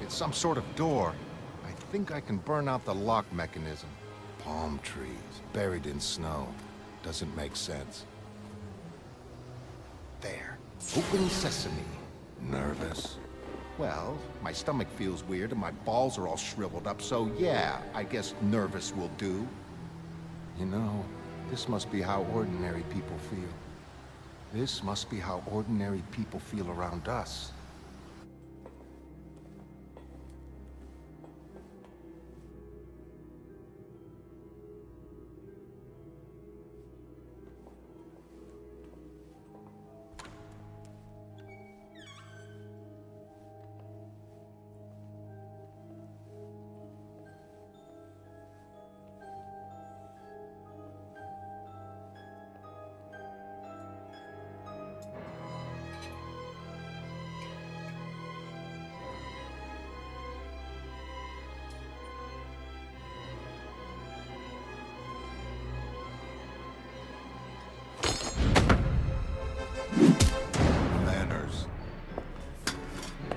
It's some sort of door. I think I can burn out the lock mechanism. Palm trees, buried in snow. Doesn't make sense. There. Open sesame. Nervous? Well, my stomach feels weird and my balls are all shriveled up, so yeah, I guess nervous will do. You know, this must be how ordinary people feel. This must be how ordinary people feel around us.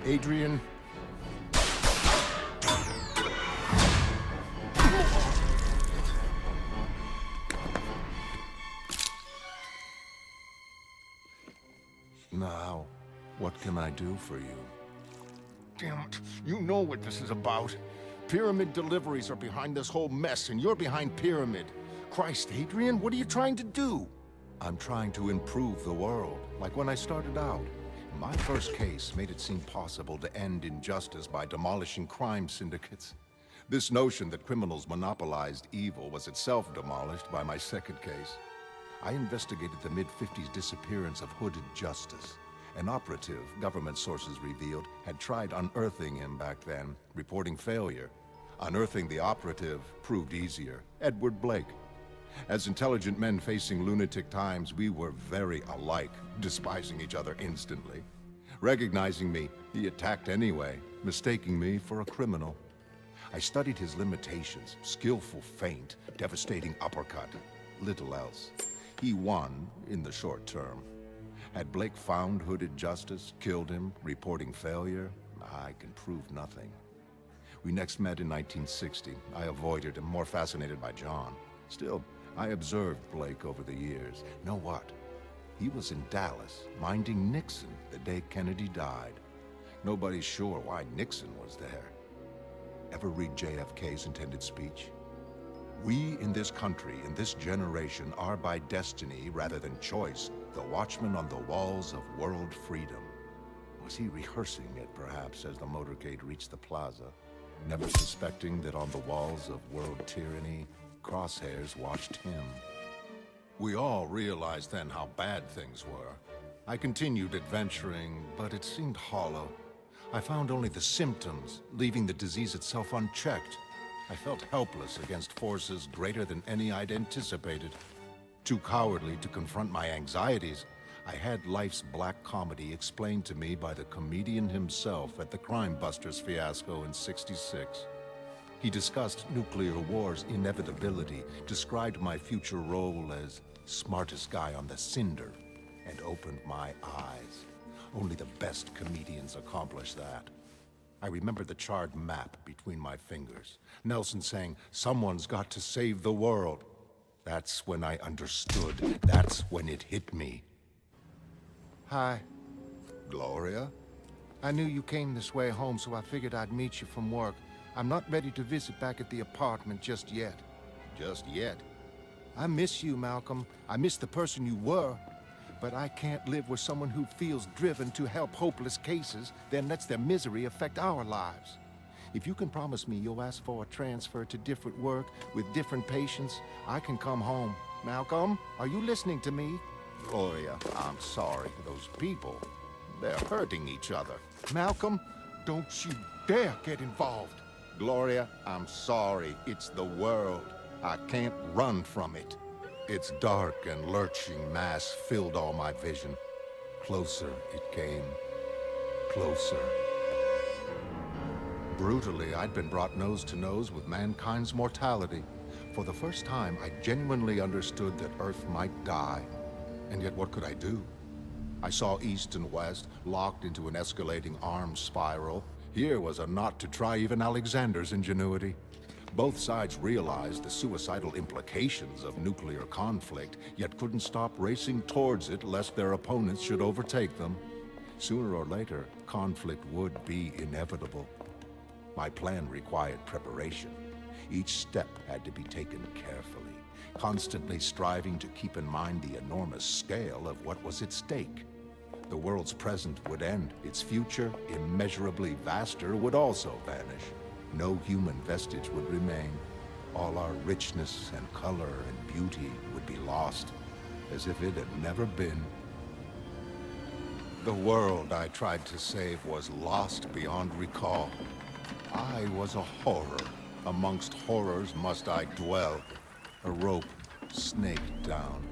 Adrian? Now, what can I do for you? Damn it, you know what this is about. Pyramid deliveries are behind this whole mess, and you're behind Pyramid. Christ, Adrian, what are you trying to do? I'm trying to improve the world, like when I started out. My first case made it seem possible to end injustice by demolishing crime syndicates. This notion that criminals monopolized evil was itself demolished by my second case. I investigated the mid-50s disappearance of Hooded Justice. An operative, government sources revealed, had tried unearthing him back then, reporting failure. Unearthing the operative proved easier. Edward Blake. As intelligent men facing lunatic times, we were very alike, despising each other instantly. Recognizing me, he attacked anyway, mistaking me for a criminal. I studied his limitations: skillful feint, devastating uppercut, little else. He won in the short term. Had Blake found Hooded Justice, killed him, reporting failure, I can prove nothing. We next met in 1960. I avoided him, more fascinated by John. Still, I observed Blake over the years. Know what? He was in Dallas, minding Nixon the day Kennedy died. Nobody's sure why Nixon was there. Ever read JFK's intended speech? We in this country, in this generation, are by destiny rather than choice, the watchmen on the walls of world freedom. Was he rehearsing it, perhaps, as the motorcade reached the plaza, never suspecting that on the walls of world tyranny, crosshairs watched him? We all realized then how bad things were. I continued adventuring, but it seemed hollow. I found only the symptoms, leaving the disease itself unchecked. I felt helpless against forces greater than any I'd anticipated. Too cowardly to confront my anxieties, I had life's black comedy explained to me by the comedian himself at the Crime Busters fiasco in '66. He discussed nuclear war's inevitability, described my future role as smartest guy on the cinder, and opened my eyes. Only the best comedians accomplish that. I remember the charred map between my fingers. Nelson saying, "Someone's got to save the world." That's when I understood. That's when it hit me. Hi. Gloria? I knew you came this way home, so I figured I'd meet you from work. I'm not ready to visit back at the apartment just yet. Just yet? I miss you, Malcolm. I miss the person you were. But I can't live with someone who feels driven to help hopeless cases, then lets their misery affect our lives. If you can promise me you'll ask for a transfer to different work with different patients, I can come home. Malcolm, are you listening to me? Gloria, I'm sorry. Those people, they're hurting each other. Malcolm, don't you dare get involved. Gloria, I'm sorry. It's the world. I can't run from it. Its dark and lurching mass filled all my vision. Closer it came. Closer. Brutally, I'd been brought nose to nose with mankind's mortality. For the first time, I genuinely understood that Earth might die. And yet what could I do? I saw East and West locked into an escalating arms spiral, Here was a knot to try even Alexander's ingenuity. Both sides realized the suicidal implications of nuclear conflict, yet couldn't stop racing towards it lest their opponents should overtake them. Sooner or later, conflict would be inevitable. My plan required preparation. Each step had to be taken carefully, constantly striving to keep in mind the enormous scale of what was at stake. The world's present would end. Its future, immeasurably vaster, would also vanish. No human vestige would remain. All our richness and color and beauty would be lost, as if it had never been. The world I tried to save was lost beyond recall. I was a horror. Amongst horrors must I dwell. A rope snaked down.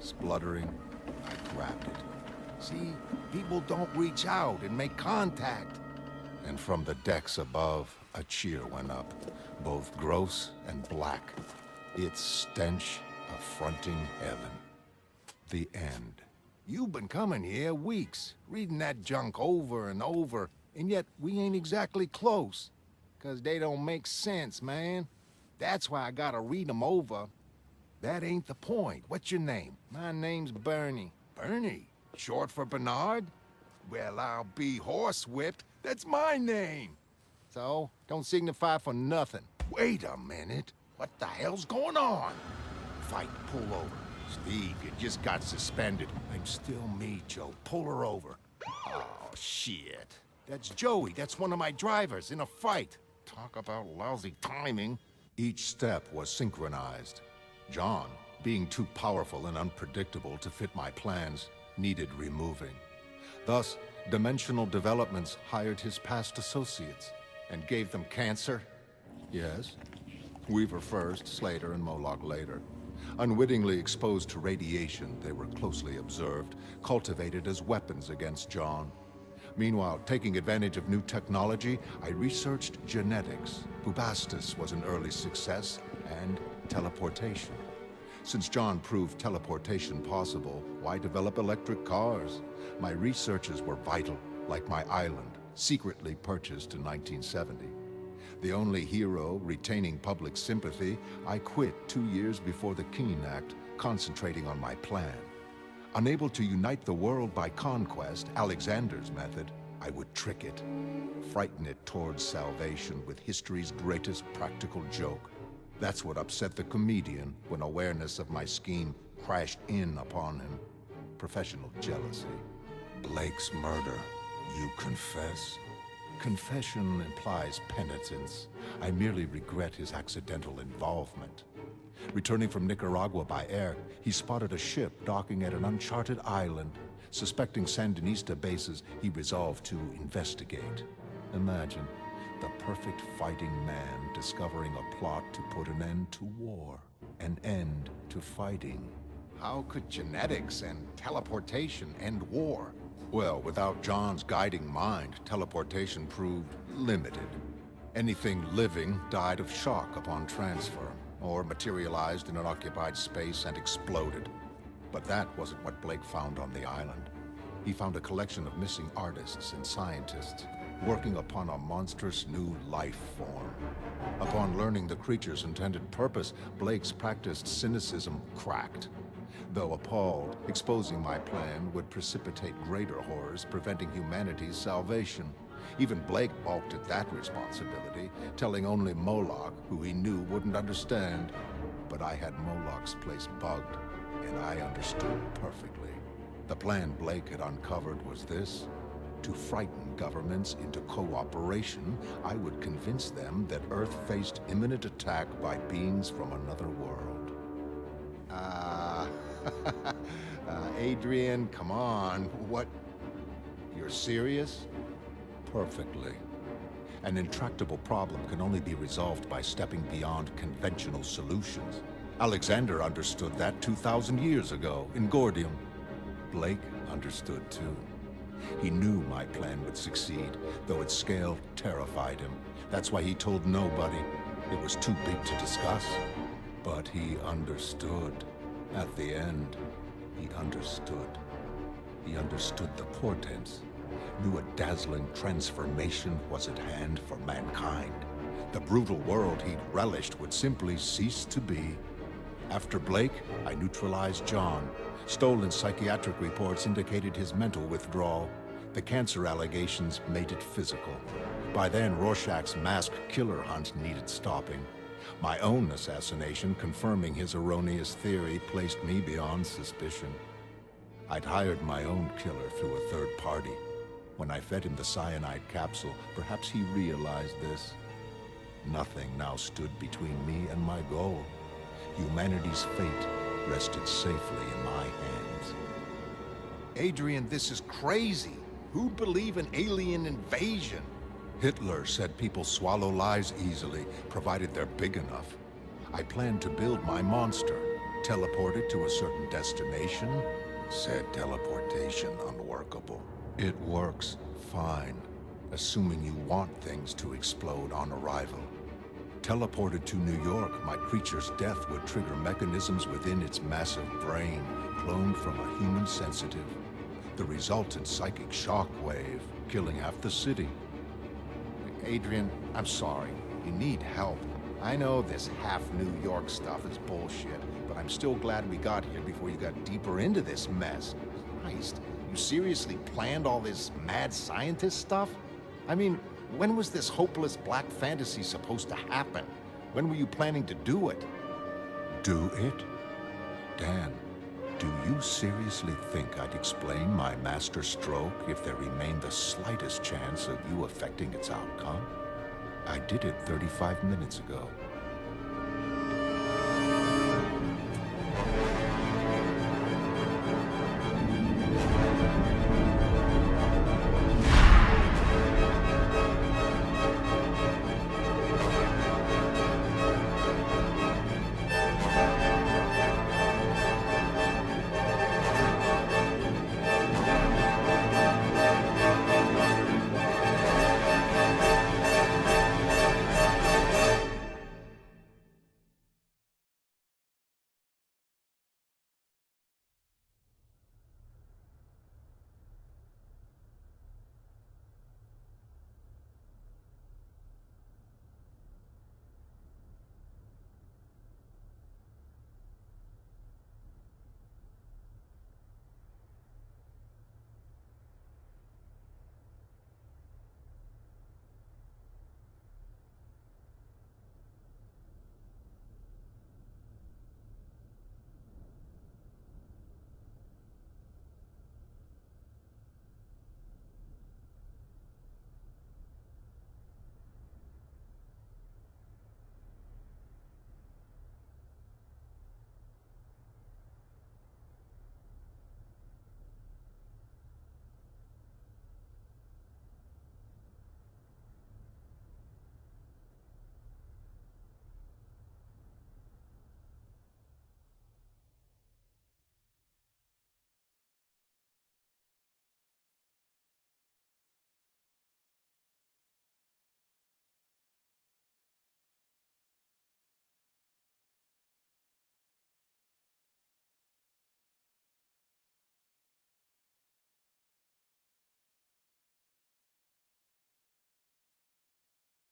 Spluttering, I grabbed it. See, people don't reach out and make contact. And from the decks above, a cheer went up, both gross and black. Its stench affronting heaven. The end. You've been coming here weeks, reading that junk over and over, and yet we ain't exactly close. 'Cause they don't make sense, man. That's why I gotta read them over. That ain't the point. What's your name? My name's Bernie. Bernie? Short for Bernard? Well, I'll be horsewhipped. That's my name. So, don't signify for nothing. Wait a minute. What the hell's going on? Fight, pull over. Steve, you just got suspended. I'm still me, Joe. Pull her over. Oh, shit. That's Joey. That's one of my drivers in a fight. Talk about lousy timing. Each step was synchronized. John, being too powerful and unpredictable to fit my plans, needed removing. Thus, Dimensional Developments hired his past associates and gave them cancer. Yes. Weaver first, Slater, and Moloch later. Unwittingly exposed to radiation, they were closely observed, cultivated as weapons against John. Meanwhile, taking advantage of new technology, I researched genetics. Bubastis was an early success, and teleportation. Since John proved teleportation possible, why develop electric cars? My researches were vital, like my island, secretly purchased in 1970. The only hero retaining public sympathy, I quit 2 years before the Keene Act, concentrating on my plan. Unable to unite the world by conquest, Alexander's method, I would trick it, frighten it towards salvation with history's greatest practical joke. That's what upset the comedian when awareness of my scheme crashed in upon him. Professional jealousy. Blake's murder. You confess? Confession implies penitence. I merely regret his accidental involvement. Returning from Nicaragua by air, he spotted a ship docking at an uncharted island. Suspecting Sandinista bases, he resolved to investigate. Imagine, the perfect fighting man discovering a plot to put an end to war, an end to fighting. How could genetics and teleportation end war? Well, without John's guiding mind, teleportation proved limited. Anything living died of shock upon transfer, or materialized in an occupied space and exploded. But that wasn't what Blake found on the island. He found a collection of missing artists and scientists, working upon a monstrous new life form. Upon learning the creature's intended purpose, Blake's practiced cynicism cracked. Though appalled, exposing my plan would precipitate greater horrors, preventing humanity's salvation. Even Blake balked at that responsibility, telling only Moloch, who he knew wouldn't understand. But I had Moloch's place bugged, and I understood perfectly. The plan Blake had uncovered was this: to frighten governments into cooperation, I would convince them that Earth faced imminent attack by beings from another world. Adrian, come on. What? You're serious? Perfectly. An intractable problem can only be resolved by stepping beyond conventional solutions. Alexander understood that 2,000 years ago in Gordium. Blake understood too. He knew my plan would succeed, though its scale terrified him. That's why he told nobody. It was too big to discuss. But he understood. At the end, he understood. He understood the portents. knew a dazzling transformation was at hand for mankind. The brutal world he'd relished would simply cease to be. After Blake, I neutralized John. Stolen psychiatric reports indicated his mental withdrawal. The cancer allegations made it physical. By then, Rorschach's masked killer hunt needed stopping. My own assassination, confirming his erroneous theory, placed me beyond suspicion. I'd hired my own killer through a third party. When I fed him the cyanide capsule, perhaps he realized this. Nothing now stood between me and my goal. Humanity's fate rested safely in my hands. Adrian, this is crazy. Who'd believe an alien invasion? Hitler said people swallow lies easily, provided they're big enough. I planned to build my monster, teleport it to a certain destination. Said teleportation unworkable. It works fine, assuming you want things to explode on arrival. Teleported to New York, my creature's death would trigger mechanisms within its massive brain, cloned from a human sensitive. The resultant psychic shockwave, killing half the city. Adrian, I'm sorry. You need help. I know this half New York stuff is bullshit, but I'm still glad we got here before you got deeper into this mess. Christ, you seriously planned all this mad scientist stuff? I mean, when was this hopeless black fantasy supposed to happen? When were you planning to do it? Do it? Dan, do you seriously think I'd explain my master stroke if there remained the slightest chance of you affecting its outcome? I did it 35 minutes ago.